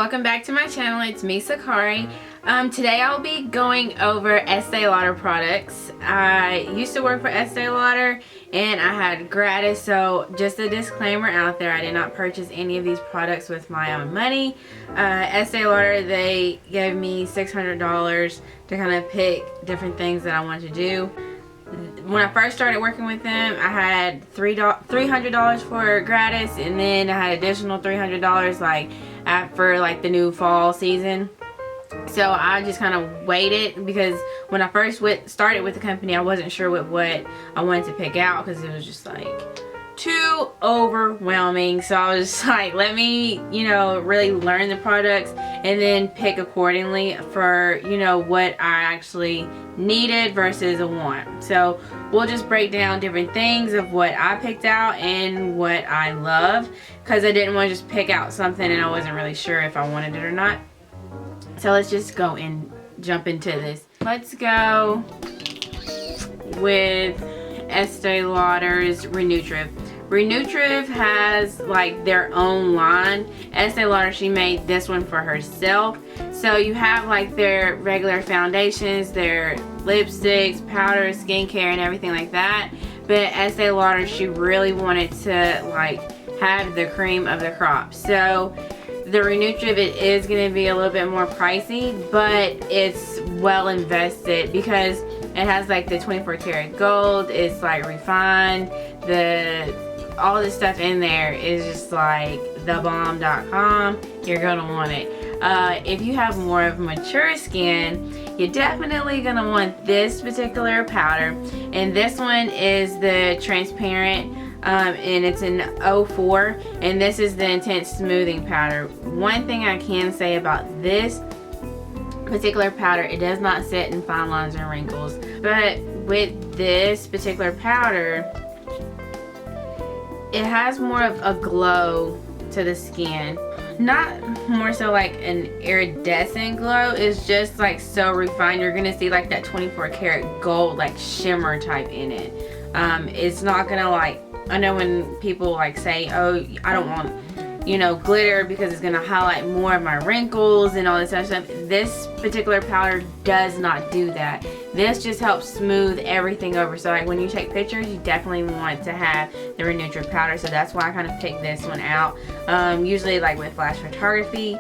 welcome back to my channel. It's me, Sakari. Today I'll be going over Estee Lauder products. I used to work for Estee Lauder and I had gratis, so just a disclaimer out there, I did not purchase any of these products with my own money. Estee Lauder, they gave me $600 to kind of pick different things that I wanted to do. When I first started working with them, I had $300 for gratis, and then I had additional $300 like after like the new fall season. So I just kind of waited, because when I first started with the company, I wasn't sure what I wanted to pick out, because it was just like too overwhelming. So I was just like, let me, really learn the products and then pick accordingly for, what I actually needed versus a want. So we'll just break down different things of what I picked out and what I love, because I didn't want to just pick out something and I wasn't really sure if I wanted it or not. So let's just go and jump into this. Let's go with Estee Lauder's Re-Nutriv. Re-Nutriv has like their own line. Estee Lauder, she made this one for herself. So you have like their regular foundations, their lipsticks, powders, skincare, and everything like that. But Estee Lauder, she really wanted to like have the cream of the crop. So the Re-Nutriv, it is going to be a little bit more pricey, but it's well invested because it has like the 24 karat gold. It's like refined. All this stuff in there is just like thebomb.com. You're going to want it. If you have more of mature skin, you're definitely going to want this particular powder. And this one is the transparent. And it's an 04, and this is the intense smoothing powder. One thing I can say about this particular powder, it does not sit in fine lines or wrinkles, but with this particular powder, it has more of a glow to the skin. Not more so like an iridescent glow, it's just like so refined. You're gonna see like that 24 karat gold like shimmer type in it. It's not gonna like, I know when people like say, oh, I don't want, glitter because it's gonna highlight more of my wrinkles and all this other stuff. This particular powder does not do that. This just helps smooth everything over. So like when you take pictures, you definitely want to have the Re-Nutriv powder. So that's why I kind of picked this one out. Usually like with flash photography,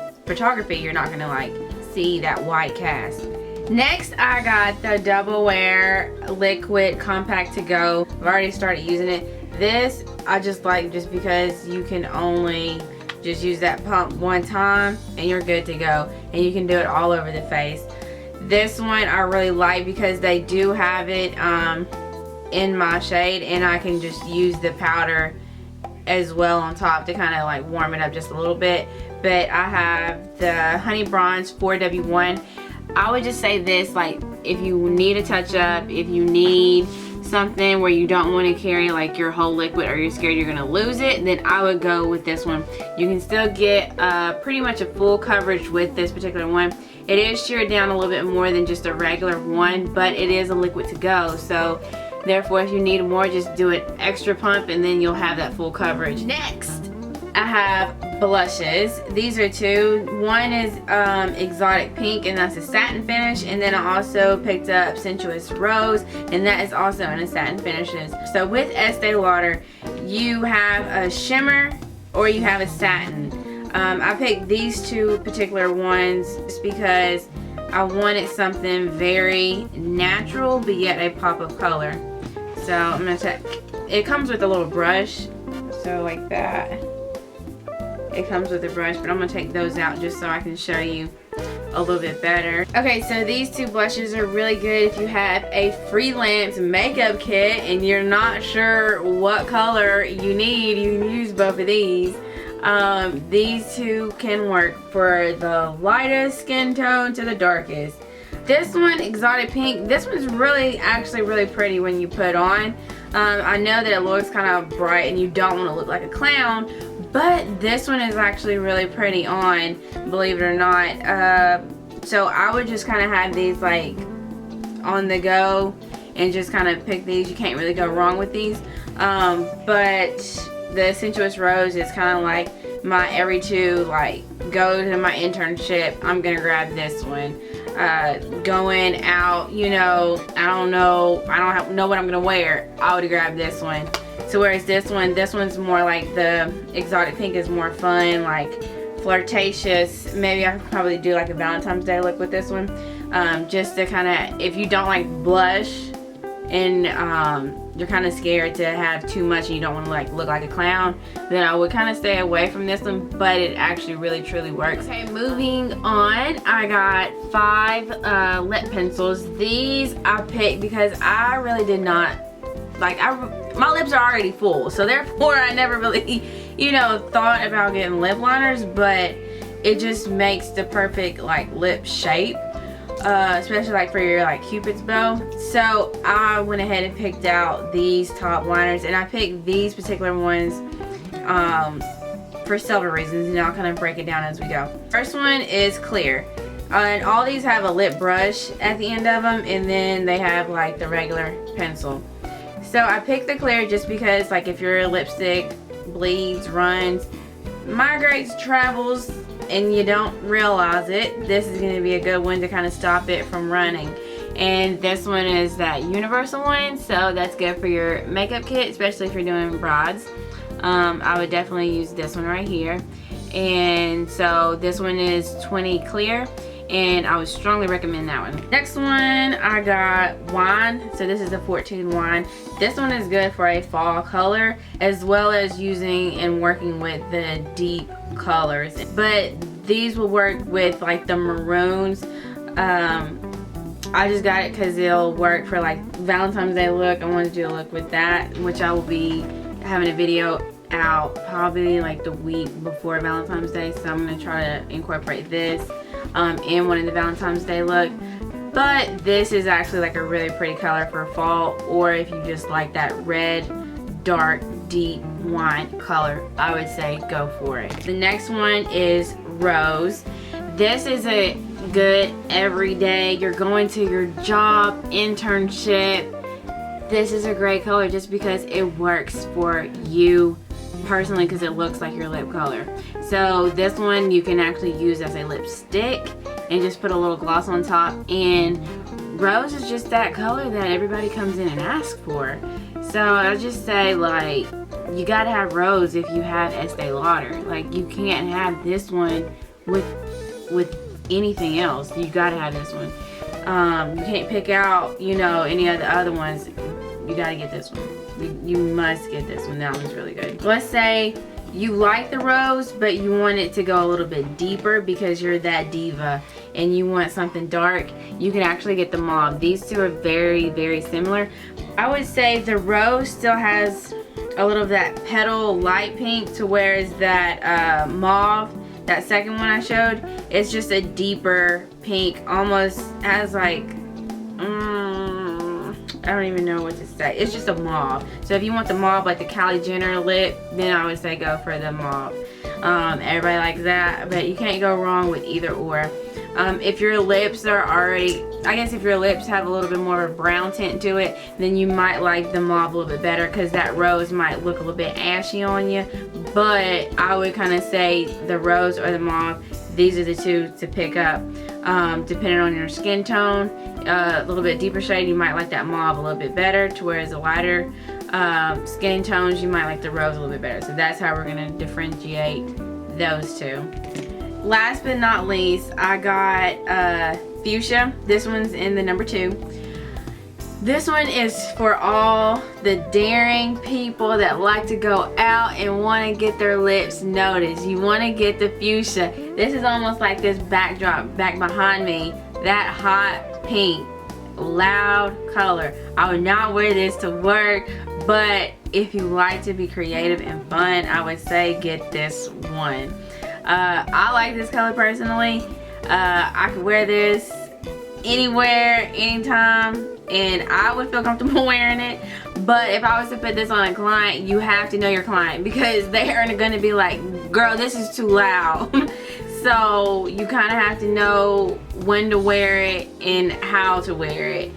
you're not gonna like see that white cast. Next, I got the Double Wear Liquid Compact to Go. I've already started using it. This I just like just because you can only just use that pump one time and you're good to go, and you can do it all over the face. This one I really like because they do have it in my shade, and I can just use the powder as well on top to kind of like warm it up just a little bit. But I have the Honey Bronze 4W1. I would just say this, like if you need a touch up, if you need something where you don't want to carry like your whole liquid or you're scared you're gonna lose it, then I would go with this one. You can still get pretty much a full coverage with this particular one. It is sheared down a little bit more than just a regular one, but it is a liquid to go, so therefore if you need more, just do an extra pump and then you'll have that full coverage. Next, I have blushes. These are two. One is Exotic Pink, and that's a satin finish, and then I also picked up Sensuous Rose, and that is also in a satin finishes. So with Estee Lauder, you have a shimmer or you have a satin. I picked these two particular ones just because I wanted something very natural but yet a pop of color. So I'm gonna take, it comes with a little brush, so like that. It comes with a brush, but I'm going to take those out just so I can show you a little bit better. Okay, so these two blushes are really good if you have a freelance makeup kit and you're not sure what color you need. You can use both of these. These two can work for the lightest skin tone to the darkest. This one, Exotic Pink, this one's actually really pretty when you put on. I know that it looks kind of bright and you don't want to look like a clown, but this one is actually really pretty on, believe it or not. So I would just kind of have these like on the go and just kind of pick these. You can't really go wrong with these. But the Sensuous Rose is kind of like my every two, like go to my internship, I'm gonna grab this one. Going out, you know, I don't know what I'm gonna wear, I would grab this one. So whereas this one's more like the exotic pink is more fun, like flirtatious. Maybe I could probably do like a Valentine's Day look with this one, just to kind of, if you don't like blush and you're kind of scared to have too much and you don't want to like look like a clown, then I would kind of stay away from this one, but it actually really truly works. Okay, moving on, I got 5 lip pencils. These I picked because I really did not like, my lips are already full, so therefore I never really, you know, thought about getting lip liners, but it just makes the perfect like lip shape, especially like for your like Cupid's bow. So I went ahead and picked out these top liners, and I picked these particular ones for several reasons, and I'll kind of break it down as we go. First one is clear, and all these have a lip brush at the end of them, and then they have like the regular pencil. So I picked the clear just because, like, if your lipstick bleeds, runs, migrates, travels, and you don't realize it, this is going to be a good one to kind of stop it from running. And this one is that universal one, so that's good for your makeup kit, especially if you're doing brows. I would definitely use this one right here. And so this one is 20 clear, and I would strongly recommend that one. Next one, I got wine. So this is a 14 wine. This one is good for a fall color, as well as using and working with the deep colors. But these will work with like the maroons. I just got it because it'll work for like Valentine's Day look. I wanted to do a look with that, which I will be having a video out probably like the week before Valentine's Day. So I'm going to try to incorporate this in one of the Valentine's Day look. But this is actually like a really pretty color for fall, or if you just like that red, dark, deep wine color, I would say go for it. The next one is Rose. This is a good everyday, you're going to your job, internship. This is a great color just because it works for you personally, because it looks like your lip color. So this one you can actually use as a lipstick and just put a little gloss on top, and Rose is just that color that everybody comes in and asks for. So I just say, like, you gotta have Rose if you have Estee Lauder. Like, you can't have this one with anything else. You gotta have this one. You can't pick out, you know, any of the other ones. You gotta get this one. You must get this one. That one's really good. Let's say you like the Rose, but you want it to go a little bit deeper because you're that diva and you want something dark. You can actually get the Mauve. These two are very, very similar. I would say the Rose still has a little of that petal light pink, to whereas that Mauve, that second one I showed, it's just a deeper pink, almost has like, I don't even know what to say. It's just a mauve. So if you want the mauve, like the Kylie Jenner lip, then I would say go for the mauve. Everybody likes that, but you can't go wrong with either or. If your lips are already, I guess if your lips have a little bit more of a brown tint to it, then you might like the mauve a little bit better, because that Rose might look a little bit ashy on you. But I would kind of say the Rose or the mauve, these are the two to pick up. Depending on your skin tone, a little bit deeper shade, you might like that mauve a little bit better, to whereas the lighter skin tones, you might like the Rose a little bit better. So that's how we're going to differentiate those two. Last but not least, I got Fuchsia. This one's in the number 2. This one is for all the daring people that like to go out and want to get their lips noticed. You want to get the Fuchsia. This is almost like this backdrop back behind me. That hot pink, loud color. I would not wear this to work, but if you like to be creative and fun, I would say get this one. I like this color personally. I could wear this anywhere, anytime, and I would feel comfortable wearing it. But if I was to put this on a client, you have to know your client, because they are going to be like, girl, this is too loud. So so you kind of have to know when to wear it and how to wear it.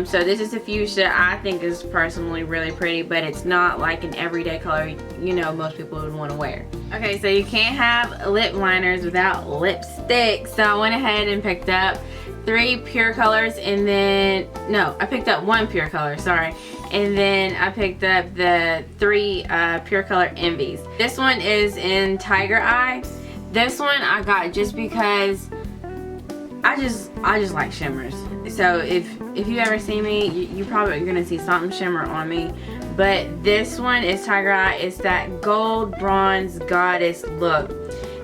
So this is a fuchsia. I think is personally really pretty, but it's not like an everyday color, you know, most people would want to wear. Okay, so you can't have lip liners without lipstick, so I went ahead and picked up 3 pure colors, and then no, I picked up 1 pure color, sorry, and then I picked up the 3 pure color envies. This one is in Tiger Eye. This one I got just because I just like shimmers. So if you ever see me, you probably are gonna see something shimmer on me. But this one is Tiger Eye. It's that gold bronze goddess look,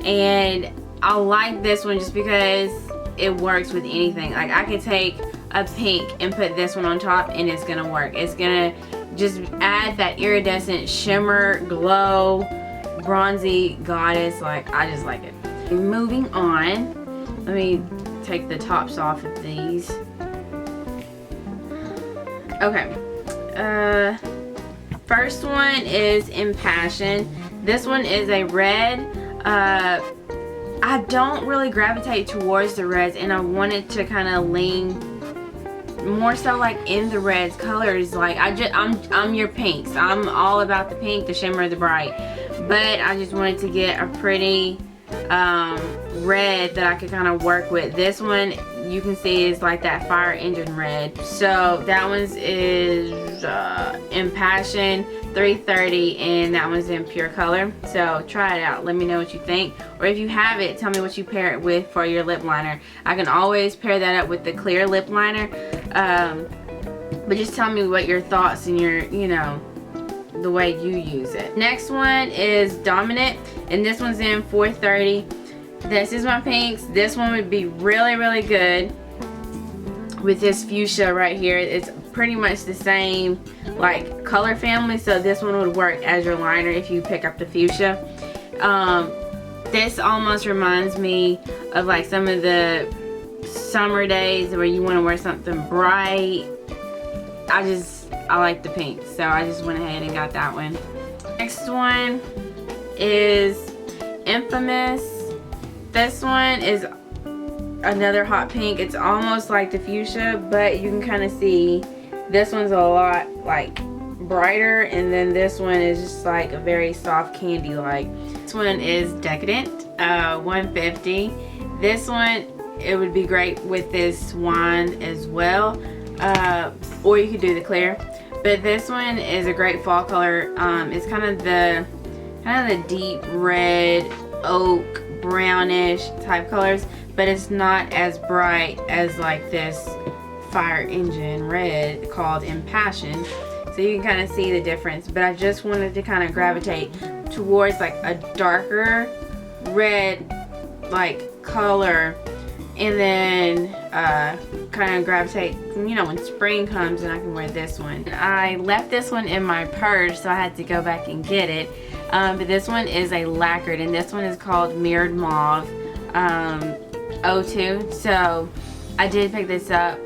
and I like this one just because it works with anything. Like I could take a pink and put this one on top and it's gonna work. It's gonna just add that iridescent shimmer, glow, bronzy goddess. Like I just like it. Moving on, let me take the tops off of these. Okay, first one is Impassioned. This one is a red. I don't really gravitate towards the reds, and I wanted to kind of lean more so like in the reds colors. Like I'm your pinks. I'm all about the pink, the shimmer, the bright. But I just wanted to get a pretty red that I could kind of work with. This one you can see is like that fire engine red. So that one's is Impassioned 330, and that one's in pure color. So try it out, let me know what you think, or if you have it, tell me what you pair it with for your lip liner. I can always pair that up with the clear lip liner, but just tell me what your thoughts and your, you know, the way you use it. Next one is Dominant, and this one's in 430. This is my pinks. This one would be really good with this fuchsia right here. It's pretty much the same like color family, so this one would work as your liner if you pick up the fuchsia. This almost reminds me of like some of the summer days where you want to wear something bright. I like the pink, so I just went ahead and got that one. Next one is Infamous. This one is another hot pink. It's almost like the fuchsia, but you can kind of see this one's a lot like brighter, and then this one is just like a very soft candy like. This one is Decadent, 150. This one, it would be great with this wine as well, or you could do the clear. But this one is a great fall color. It's kind of the deep red, oak, brownish type colors, but it's not as bright as like this fire engine red called Impassioned. So you can kind of see the difference, but I just wanted to kind of gravitate towards like a darker red like color, and then kind of gravitate, you know, when spring comes and I can wear this one. I left this one in my purse, so I had to go back and get it. But this one is a lacquered, and this one is called Mirrored Mauve 02. So I did pick this up,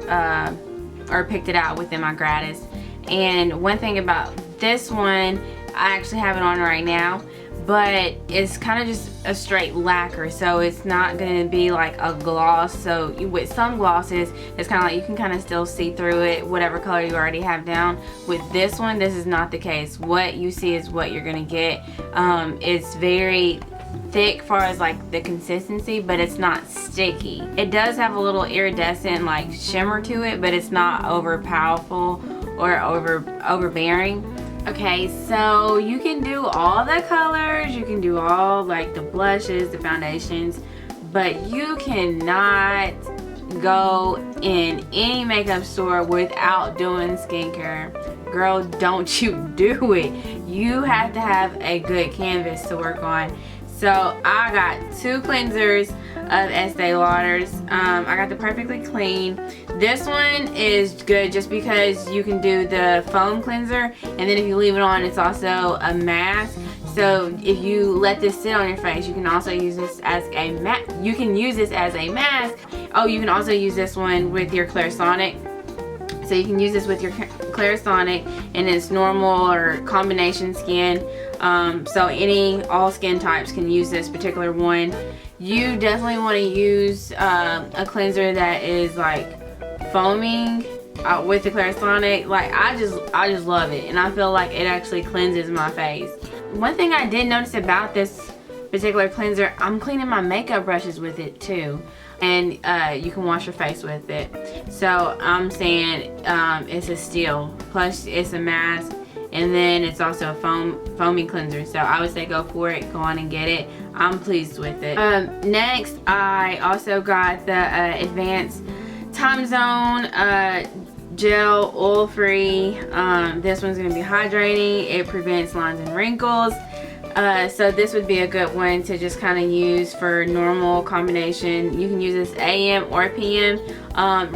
or picked it out within my gratis. And one thing about this one, I actually have it on right now, but it's kind of just a straight lacquer, so it's not going to be like a gloss. So with some glosses, it's kind of like you can kind of still see through it, whatever color you already have down. With this one, this is not the case. What you see is what you're going to get. It's very thick far as like the consistency, but it's not sticky. It does have a little iridescent like shimmer to it, but it's not over powerful or overbearing. Okay, so you can do all the colors, you can do all like the blushes, the foundations, but you cannot go in any makeup store without doing skincare. Girl, don't you do it. You have to have a good canvas to work on. So I got 2 cleansers of Estee Lauders. I got the Perfectly Clean. This one is good just because you can do the foam cleanser, and then if you leave it on, it's also a mask. So if you let this sit on your face, you can also use this as a mask. You can use this as a mask. Oh, you can also use this one with your Clairsonic. So you can use this with your Clairsonic, and it's normal or combination skin. So all skin types can use this particular one. you definitely want to use a cleanser that is like foaming with the Clarisonic. Like I just love it, and I feel like it actually cleanses my face. One thing I did notice about this particular cleanser, I'm cleaning my makeup brushes with it too, and you can wash your face with it. So I'm saying it's a steal, plus it's a mask, and then it's also a foaming cleanser. So I would say go for it, go on and get it. I'm pleased with it. Next, I also got the Advanced Time Zone Gel Oil Free. This one's going to be hydrating. It prevents lines and wrinkles. So this would be a good one to just kind of use for normal combination. You can use this AM or PM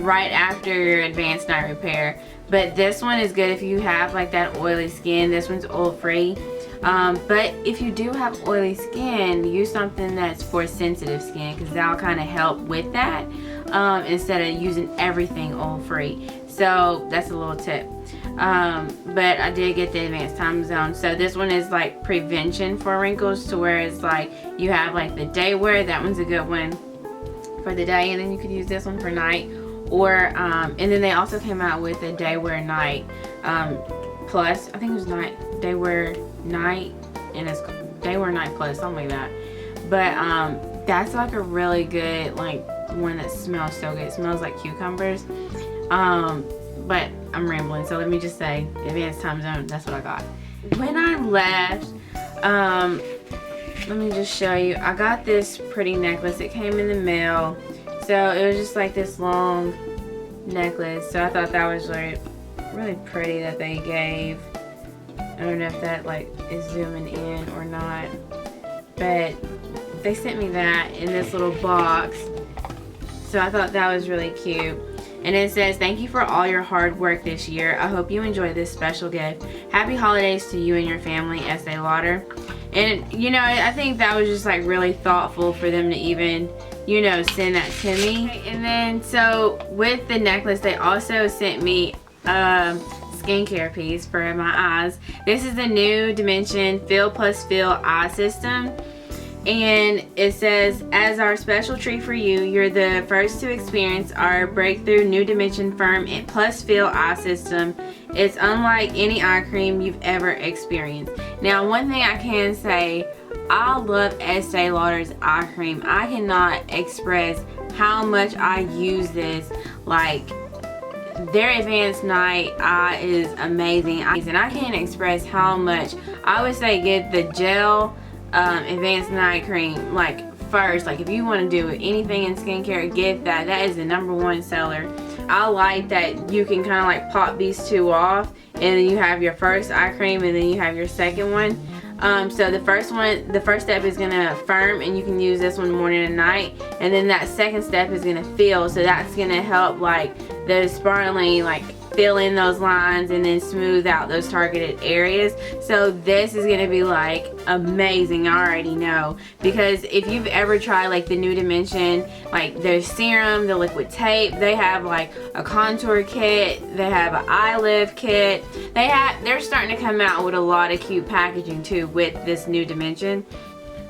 right after your advanced night repair. But this one is good if you have like that oily skin. This one's oil free. But if you do have oily skin, use something that's for sensitive skin, because that'll kind of help with that instead of using everything oil free. So that's a little tip. But I did get the Advanced Time Zone. So this one is like prevention for wrinkles, to where it's like you have like the day wear. That one's a good one for the day, and then you could use this one for night. Or and then they also came out with a day wear night plus. I think it was day wear night, and it's day wear night plus, something like that. But that's like a really good like one that smells so good. It smells like cucumbers. But I'm rambling, so let me just say Advanced Time Zone, that's what I got. When I left, let me just show you, I got this pretty necklace. It came in the mail, so it was just like this long necklace. So I thought that was like really pretty that they gave. I don't know if that like is zooming in or not, but they sent me that in this little box, so I thought that was really cute. And it says, "Thank you for all your hard work this year. I hope you enjoy this special gift. Happy holidays to you and your family, Estee Lauder." And you know, I think that was just like really thoughtful for them to even, you know, send that to me. Okay, and then so with the necklace, they also sent me a skincare piece for my eyes. This is the new Dimension Feel Plus Feel Eye System. And it says, "As our special treat for you, you're the first to experience our breakthrough new Dimension Firm and Plus Feel Eye System. It's unlike any eye cream you've ever experienced." Now, one thing I can say, I love Estee Lauder's eye cream. I cannot express how much I use this. Like, their Advanced Night Eye is amazing. And I can't express how much. I would say get the gel Advanced Night Cream like first. Like if you want to do anything in skincare, get that. That is the #1 seller. I like that you can kind of like pop these two off, and then you have your first eye cream, and then you have your second one. So the first step is gonna firm, and you can use this one morning and night, and then that second step is gonna fill. So that's gonna help like the sparkling, like fill in those lines and then smooth out those targeted areas. So this is gonna be like amazing. I already know, because if you've ever tried like the new Dimension, like their serum, the liquid tape, they have like a contour kit, they have an eye lift kit, they're starting to come out with a lot of cute packaging too with this new Dimension.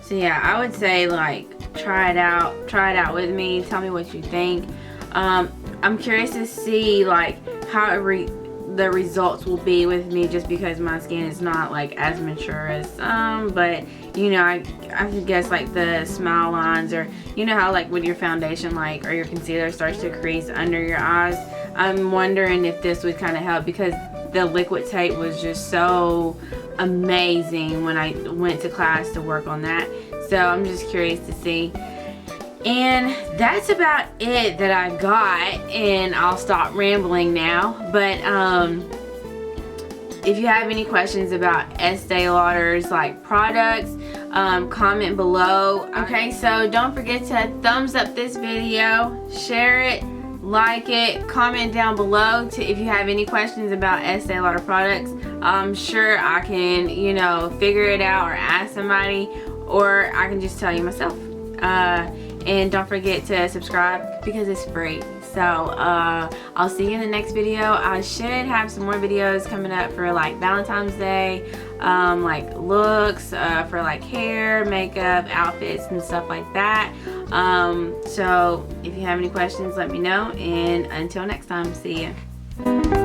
So yeah, I would say like try it out with me, tell me what you think. I'm curious to see like how the results will be with me, just because my skin is not like as mature as some, but you know, I guess like the smile lines, or you know how like with your foundation like or your concealer starts to crease under your eyes. I'm wondering if this would kind of help, because the liquid tape was just so amazing when I went to class to work on that. So I'm just curious to see. And that's about it that I got, and I'll stop rambling now. But if you have any questions about Estee Lauder's like products, comment below. Okay, so don't forget to thumbs up this video, share it, like it, comment down below if you have any questions about Estee Lauder products. I'm sure I can, you know, figure it out or ask somebody, or I can just tell you myself. And don't forget to subscribe because it's free. So I'll see you in the next video. I should have some more videos coming up for like Valentine's Day, like looks for like hair, makeup, outfits, and stuff like that. So if you have any questions, let me know, and until next time, see ya.